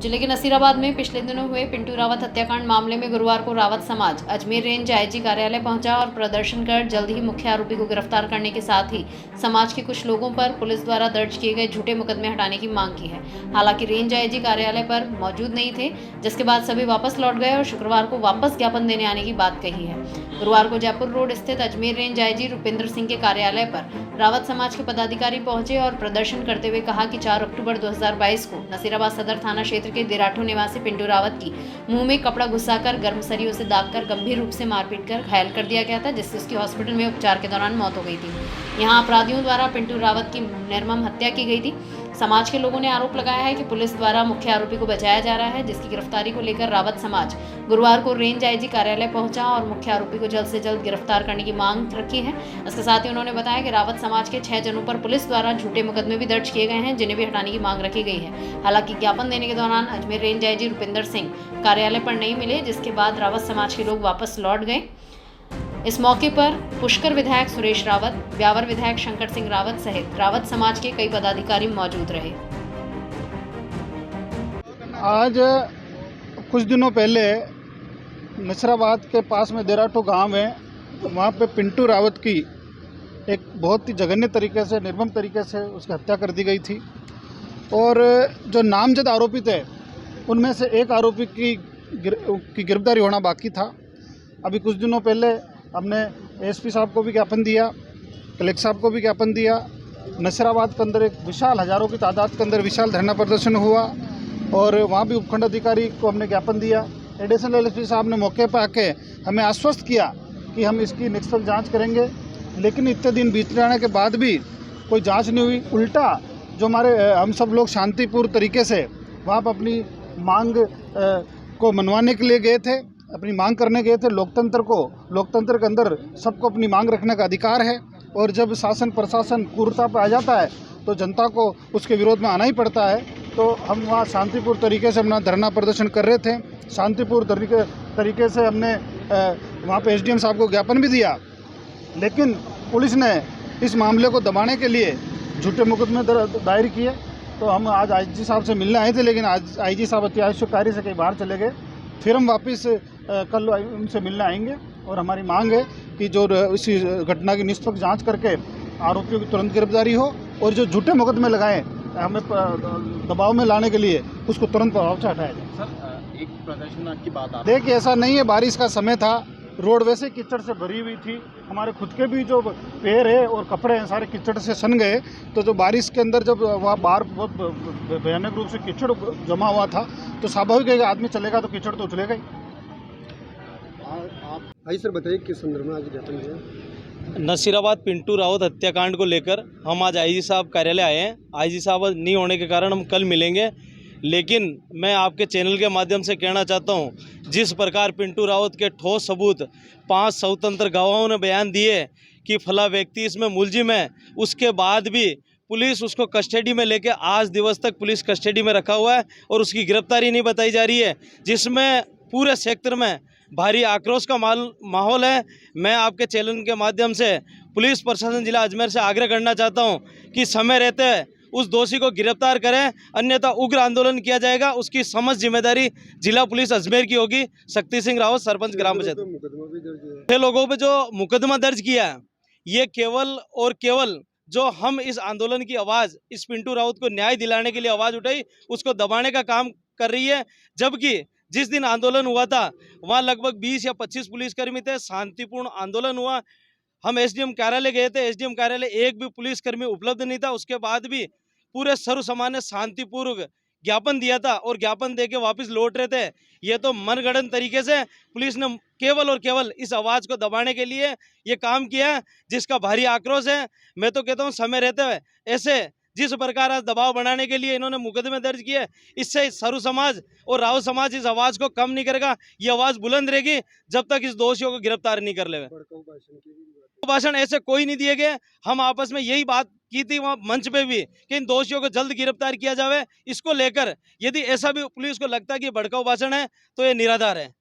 जिले के नसीराबाद में पिछले दिनों हुए पिंटू रावत हत्याकांड मामले में गुरुवार को रावत समाज अजमेर रेंज आईजी कार्यालय पहुंचा और प्रदर्शन कर जल्द ही मुख्य आरोपी को गिरफ्तार करने के साथ ही समाज के कुछ लोगों पर पुलिस द्वारा दर्ज किए गए झूठे मुकदमे हटाने की मांग की है। हालांकि रेंज आईजी कार्यालय पर मौजूद नहीं थे, जिसके बाद सभी वापस लौट गए और शुक्रवार को वापस ज्ञापन देने आने की बात कही है। गुरुवार को जयपुर रोड स्थित अजमेर रेंज आईजी रुपेंद्र सिंह के कार्यालय पर रावत समाज के पदाधिकारी पहुंचे और प्रदर्शन करते हुए कहा कि 4 अक्टूबर 2022 को नसीराबाद सदर थाना क्षेत्र के दिराठू निवासी पिंटू रावत की मुंह में कपड़ा घुसाकर गर्म सरियों से दागकर गंभीर रूप से मारपीट कर घायल कर दिया गया था, जिससे उसकी हॉस्पिटल में उपचार के दौरान मौत हो गई थी। यहां अपराधियों द्वारा पिंटू रावत की निर्मम हत्या की गई थी। समाज के लोगों ने आरोप लगाया है कि पुलिस द्वारा मुख्य आरोपी को बचाया जा रहा है, जिसकी गिरफ्तारी को लेकर रावत समाज गुरुवार को रेंज आईजी कार्यालय पहुंचा और मुख्य आरोपी को जल्द से जल्द गिरफ्तार करने की मांग रखी है। इसके साथ ही उन्होंने बताया कि रावत समाज के 6 जनों पर पुलिस द्वारा झूठे मुकदमे भी दर्ज किए गए हैं, जिन्हें भी हटाने की मांग रखी गई है। हालांकि ज्ञापन देने के दौरान अजमेर रेंज आईजी रुपेंद्र सिंह कार्यालय पर नहीं मिले, जिसके बाद रावत समाज के लोग वापस लौट गए। इस मौके पर पुष्कर विधायक सुरेश रावत, ब्यावर विधायक शंकर सिंह रावत सहित रावत समाज के कई पदाधिकारी मौजूद रहे। आज कुछ दिनों पहले नसीराबाद के पास में देराटू गांव है, वहाँ पे पिंटू रावत की एक बहुत ही जघन्य तरीके से, निर्मम तरीके से उसकी हत्या कर दी गई थी। और जो नामजद आरोपी थे उनमें से एक आरोपी की गिरफ्तारी होना बाकी था। अभी कुछ दिनों पहले हमने एसपी साहब को भी ज्ञापन दिया, कलेक्टर साहब को भी ज्ञापन दिया। नसीराबाद के अंदर एक विशाल, हज़ारों की तादाद के अंदर विशाल धरना प्रदर्शन हुआ और वहाँ भी उपखंड अधिकारी को हमने ज्ञापन दिया। एडिशनल एसपी साहब ने मौके पर आके हमें आश्वस्त किया कि हम इसकी निष्पक्ष जांच करेंगे, लेकिन इतने दिन बीत जाने के बाद भी कोई जांच नहीं हुई। उल्टा जो हम सब लोग शांतिपूर्ण तरीके से वहाँ पर अपनी मांग को मनवाने के लिए गए थे, अपनी मांग करने गए थे। लोकतंत्र के अंदर सबको अपनी मांग रखने का अधिकार है, और जब शासन प्रशासन क्रूरता पर आ जाता है तो जनता को उसके विरोध में आना ही पड़ता है। तो हम वहाँ शांतिपूर्ण तरीके से अपना धरना प्रदर्शन कर रहे थे। शांतिपूर्ण तरीके से हमने वहाँ पे एसडीएम साहब को ज्ञापन भी दिया, लेकिन पुलिस ने इस मामले को दबाने के लिए झूठे मुकदमे दायर किए। तो हम आज आईजी साहब से मिलने आए थे, लेकिन आज आईजी साहब अत्यावश्यक कार्य से कहीं बाहर चले गए। फिर हम वापस कल उनसे मिलने आएंगे और हमारी मांग है कि जो इसी घटना की निष्पक्ष जांच करके आरोपियों की तुरंत गिरफ्तारी हो, और जो झूठे मुकदमे लगाए हमें दबाव में लाने के लिए उसको तुरंत प्रभाव से हटाया जाए। सर, एक प्रदर्शन की बात देखिए, ऐसा नहीं है, बारिश का समय था, रोड वैसे कीचड़ से भरी हुई थी। हमारे खुद के भी जो पैर है और कपड़े हैं सारे कीचड़ से सन गए। तो जो बारिश के अंदर जब वहाँ बाहर बहुत भयानक रूप से कीचड़ जमा हुआ था, तो स्वाभाविक है कि आदमी चलेगा तो कीचड़ तो उछलेगा ही। आइए सर, बताइए किस संदर्भ में आज ज्ञापन दिया? नसीराबाद पिंटू रावत हत्याकांड को लेकर हम आज आईजी साहब कार्यालय आए हैं। आईजी साहब नहीं होने के कारण हम कल मिलेंगे, लेकिन मैं आपके चैनल के माध्यम से कहना चाहता हूं, जिस प्रकार पिंटू रावत के ठोस सबूत 5 स्वतंत्र गवाहों ने बयान दिए कि फला व्यक्ति इसमें मुलजिम है, उसके बाद भी पुलिस उसको कस्टडी में लेके आज दिवस तक पुलिस कस्टडी में रखा हुआ है और उसकी गिरफ्तारी नहीं बताई जा रही है, जिसमें पूरे सेक्टर में भारी आक्रोश का माहौल है। मैं आपके चैनल के माध्यम से पुलिस प्रशासन जिला अजमेर से आग्रह करना चाहता हूं कि समय रहते उस दोषी को गिरफ्तार करें, अन्यथा उग्र आंदोलन किया जाएगा। उसकी समस्त जिम्मेदारी जिला पुलिस अजमेर की होगी। शक्ति सिंह रावत, सरपंच ग्राम पंचायत। 6 लोगों पे जो मुकदमा दर्ज किया है, ये केवल और केवल जो हम इस आंदोलन की आवाज़, इस पिंटू रावत को न्याय दिलाने के लिए आवाज़ उठाई, उसको दबाने का काम कर रही है। जबकि जिस दिन आंदोलन हुआ था वहाँ लगभग 20 या 25 पुलिसकर्मी थे, शांतिपूर्ण आंदोलन हुआ। हम एसडीएम कार्यालय गए थे, एसडीएम कार्यालय एक भी पुलिसकर्मी उपलब्ध नहीं था। उसके बाद भी पूरे सर्व समाज ने शांतिपूर्वक ज्ञापन दिया था और ज्ञापन देके वापस लौट रहे थे। ये तो मनगढ़ंत तरीके से पुलिस ने केवल और केवल इस आवाज़ को दबाने के लिए ये काम किया, जिसका भारी आक्रोश है। मैं तो कहता हूँ, समय रहते हुए ऐसे जिस प्रकार आज दबाव बनाने के लिए इन्होंने मुकदमे दर्ज किए, इससे सर्व समाज और राव समाज इस आवाज़ को कम नहीं करेगा। ये आवाज़ बुलंद रहेगी जब तक इस दोषियों को गिरफ्तार नहीं कर ले। भाषण ऐसे कोई नहीं दिए गए। हम आपस में यही बात की थी वहाँ मंच पे भी कि इन दोषियों को जल्द गिरफ्तार किया जाए। इसको लेकर यदि ऐसा भी पुलिस को लगता है कि भड़काऊ भाषण है तो ये निराधार है।